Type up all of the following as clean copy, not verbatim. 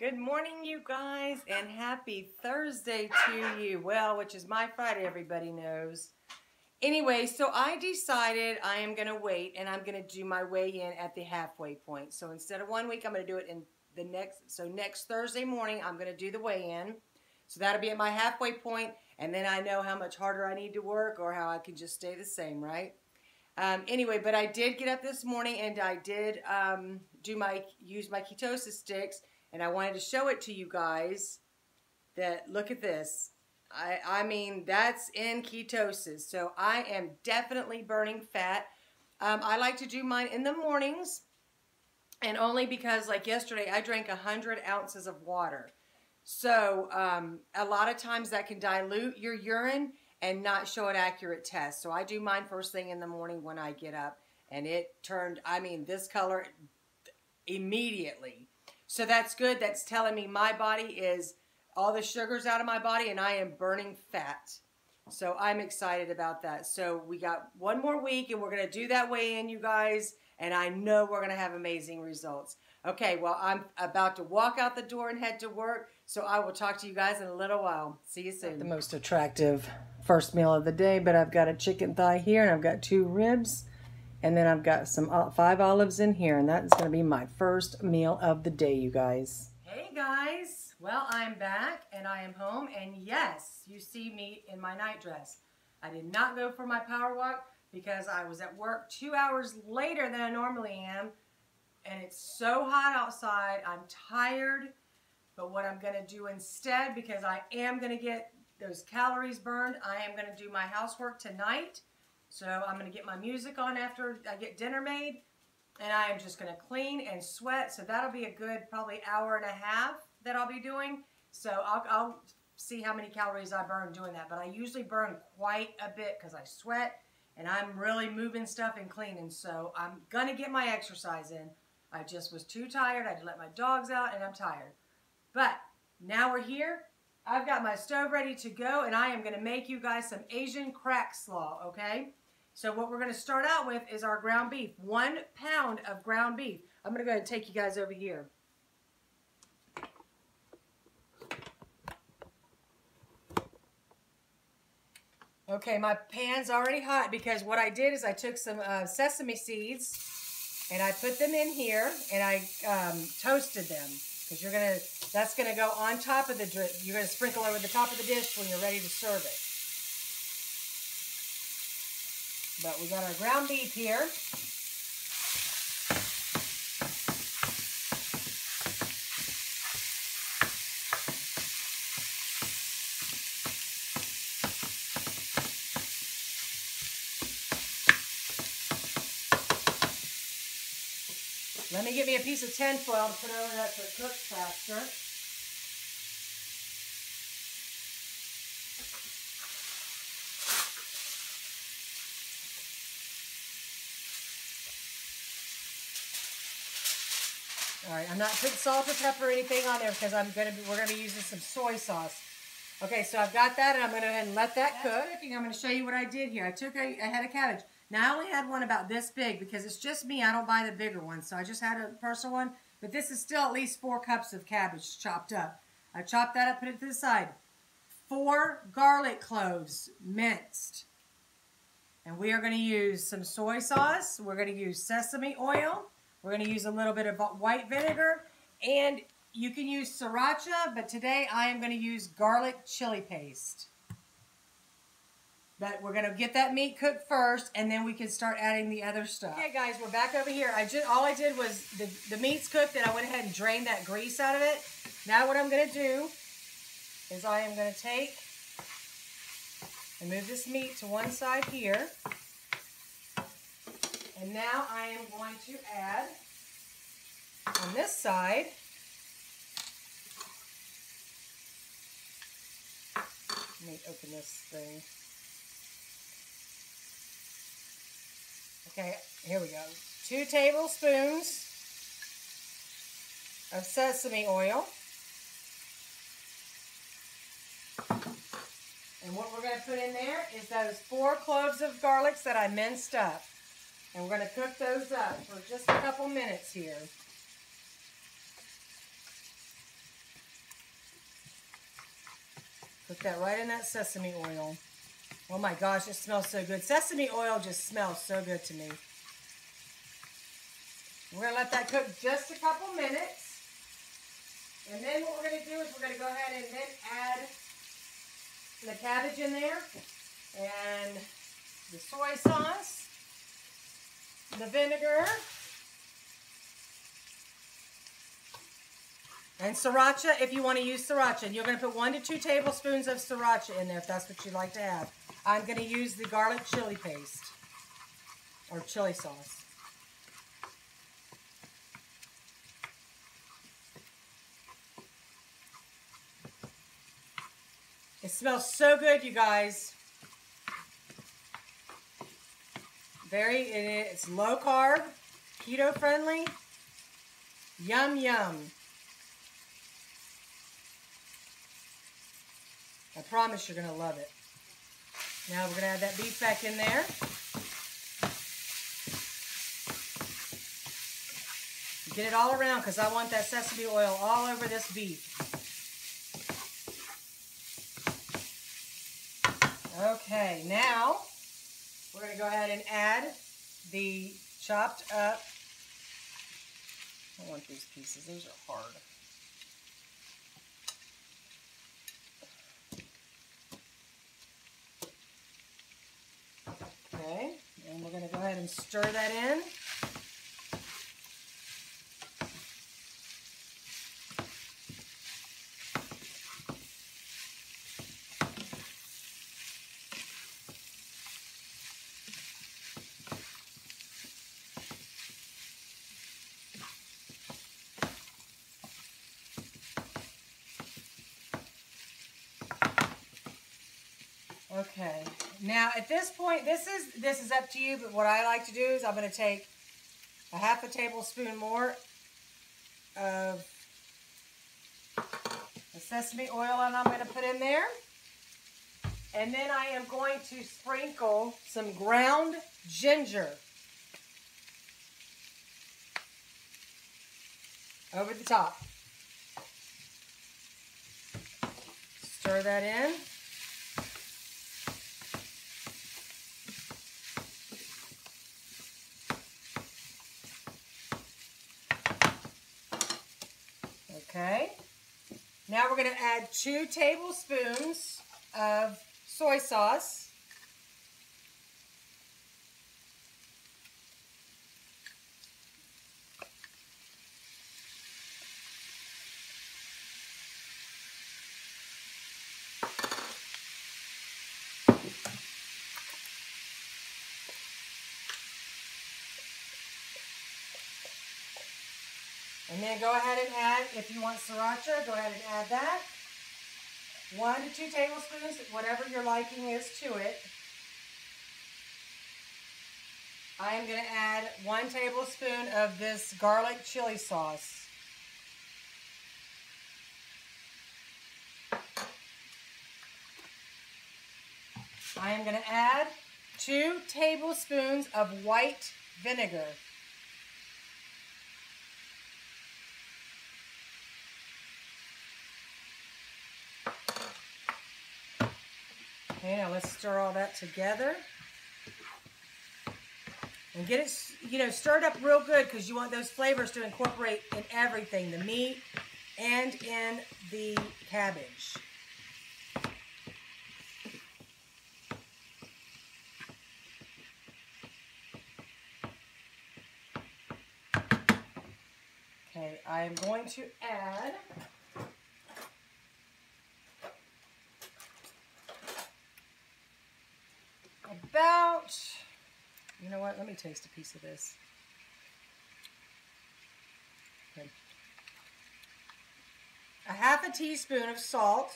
Good morning, you guys, and happy Thursday to you. Well, which is my Friday, everybody knows. Anyway, so I decided I am going to wait, and I'm going to do my weigh-in at the halfway point. So instead of 1 week, I'm going to do it in the next Thursday morning, I'm going to do the weigh-in. So that'll be at my halfway point, and then I know how much harder I need to work or how I can just stay the same, right? Anyway, but I did get up this morning, and I did use my ketosis sticks. And I wanted to show it to you guys that, look at this. I mean, that's in ketosis. So I am definitely burning fat. I like to do mine in the mornings. And only because, like yesterday, I drank 100 ounces of water. So a lot of times that can dilute your urine and not show an accurate test. So I do mine first thing in the morning when I get up. And it turned, I mean, this color immediately. So that's good. That's telling me my body is all the sugars out of my body and I am burning fat. So I'm excited about that. So we got 1 more week and we're going to do that weigh-in, you guys. And I know we're going to have amazing results. Okay, well, I'm about to walk out the door and head to work. So I will talk to you guys in a little while. See you soon. The most attractive first meal of the day, but I've got a chicken thigh here and I've got 2 ribs. And then I've got some 5 olives in here, and that is going to be my first meal of the day, you guys. Hey, guys. Well, I'm back, and I am home, and yes, you see me in my night dress. I did not go for my power walk because I was at work 2 hours later than I normally am, and it's so hot outside. I'm tired, but what I'm going to do instead, because I am going to get those calories burned, I am going to do my housework tonight. So I'm going to get my music on after I get dinner made, and I am just going to clean and sweat. So that'll be a good probably hour and a half that I'll be doing. So I'll see how many calories I burn doing that. But I usually burn quite a bit because I sweat, and I'm really moving stuff and cleaning. So I'm going to get my exercise in. I just was too tired. I had to let my dogs out, and I'm tired. But now we're here. I've got my stove ready to go, and I am going to make you guys some Asian crack slaw, okay? So what we're going to start out with is our ground beef. 1 pound of ground beef. I'm going to go ahead and take you guys over here. Okay, my pan's already hot because what I did is I took some sesame seeds and I put them in here and I toasted them. Because that's going to go on top of the drip. You're going to sprinkle over the top of the dish when you're ready to serve it. But we got our ground beef here. Let me get me a piece of tin foil to put over that so it cooks faster. All right, I'm not putting salt or pepper or anything on there because we're gonna be using some soy sauce. Okay, so I've got that, and I'm gonna go ahead and let that cook. I'm gonna show you what I did here. I took a head of cabbage. Now I only had one about this big because it's just me. I don't buy the bigger one, so I just had a personal one. But this is still at least 4 cups of cabbage chopped up. I chopped that up, put it to the side. 4 garlic cloves minced. And we are going to use some soy sauce. We're going to use sesame oil. We're going to use a little bit of white vinegar. And you can use sriracha, but today I am going to use garlic chili paste. But we're going to get that meat cooked first, and then we can start adding the other stuff. Okay, guys, we're back over here. All I did was the meat's cooked, and I went ahead and drained that grease out of it. Now what I'm going to do is I am going to take and move this meat to one side here. And now I am going to add on this side let me open this thing. Okay, here we go. 2 tablespoons of sesame oil. And what we're going to put in there is those 4 cloves of garlics that I minced up. And we're going to cook those up for just a couple minutes here. Put that right in that sesame oil. Oh my gosh, it smells so good. Sesame oil just smells so good to me. We're going to let that cook just a couple minutes. And then what we're going to do is we're going to go ahead and then add the cabbage in there. And the soy sauce. The vinegar. And sriracha, if you want to use sriracha. And you're going to put 1 to 2 tablespoons of sriracha in there if that's what you'd like to have. I'm going to use the garlic chili paste. Or chili sauce. It smells so good, you guys. It's low carb, keto friendly. Yum, yum. I promise you're going to love it. Now we're going to add that beef back in there. Get it all around because I want that sesame oil all over this beef. Okay, now we're going to go ahead and add the chopped up. I want these pieces. Those are hard. Okay, and we're going to go ahead and stir that in. Okay, now at this point, this is up to you, but what I like to do is I'm going to take a half a tablespoon more of the sesame oil and I'm going to put in there. And then I am going to sprinkle some ground ginger over the top. Stir that in. Okay, now we're going to add 2 tablespoons of soy sauce. And then go ahead and add, if you want sriracha, go ahead and add that. 1 to 2 tablespoons, whatever your liking is to it. I am going to add 1 tablespoon of this garlic chili sauce. I am going to add 2 tablespoons of white vinegar. Okay, now let's stir all that together. And get it, stirred up real good because you want those flavors to incorporate in everything, the meat and in the cabbage. Okay, I am going to add about, you know what, let me taste a piece of this. Okay. A half a teaspoon of salt.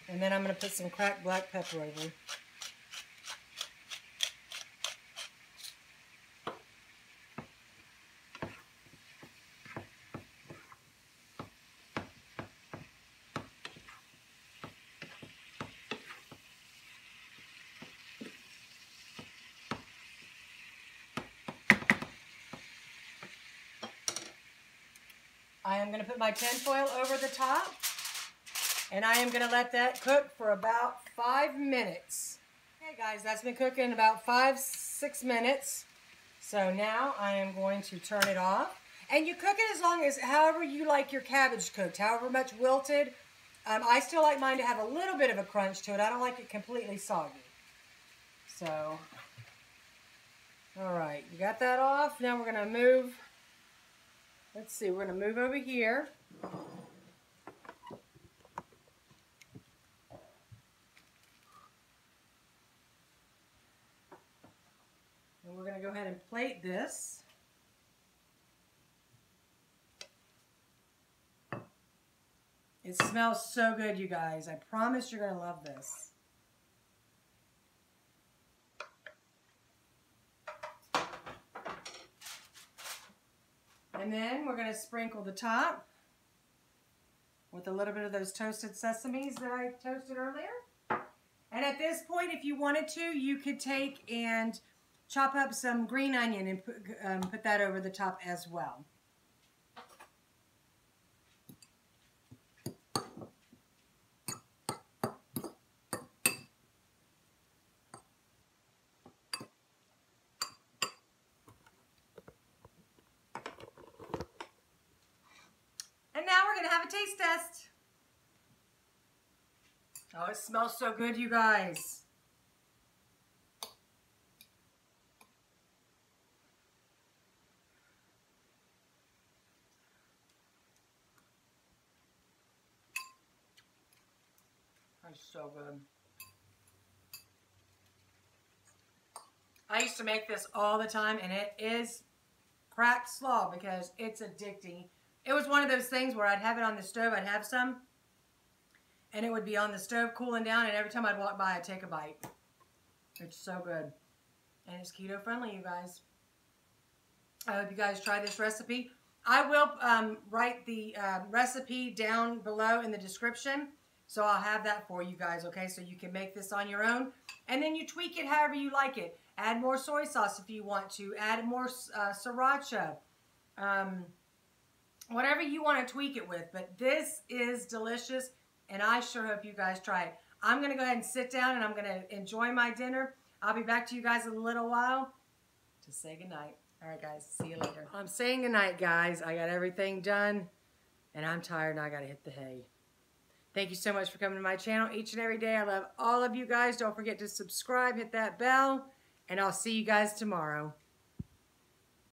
And then I'm going to put some cracked black pepper over. am going to put my tinfoil over the top. And I am going to let that cook for about 5 minutes. Okay guys, that's been cooking about 5-6 minutes. So now I am going to turn it off. And you cook it as long as, however you like your cabbage cooked, however much wilted. I still like mine to have a little bit of a crunch to it. I don't like it completely soggy. So, all right, you got that off. Now we're going to move, let's see, we're going to move over here. And we're going to go ahead and plate this. It smells so good, you guys. I promise you're going to love this. And then we're going to sprinkle the top with a little bit of those toasted sesames that I toasted earlier. And at this point, if you wanted to, you could take and chop up some green onion and put that over the top as well. And now we're going to have a taste test. Oh, it smells so good, you guys. That's so good. I used to make this all the time, and it is Crack Slaw because it's addicting. It was one of those things where I'd have it on the stove, I'd have some, and it would be on the stove cooling down, and every time I'd walk by, I'd take a bite. It's so good. And it's keto friendly, you guys. I hope you guys try this recipe. I will write the recipe down below in the description, so I'll have that for you guys, okay? So you can make this on your own, and then you tweak it however you like it. Add more soy sauce if you want to. Add more sriracha. Whatever you want to tweak it with, but this is delicious, and I sure hope you guys try it. I'm going to go ahead and sit down, and I'm going to enjoy my dinner. I'll be back to you guys in a little while to say goodnight. All right, guys, see you later. I'm saying goodnight, guys. I got everything done, and I'm tired, and I got to hit the hay. Thank you so much for coming to my channel each and every day. I love all of you guys. Don't forget to subscribe, hit that bell, and I'll see you guys tomorrow.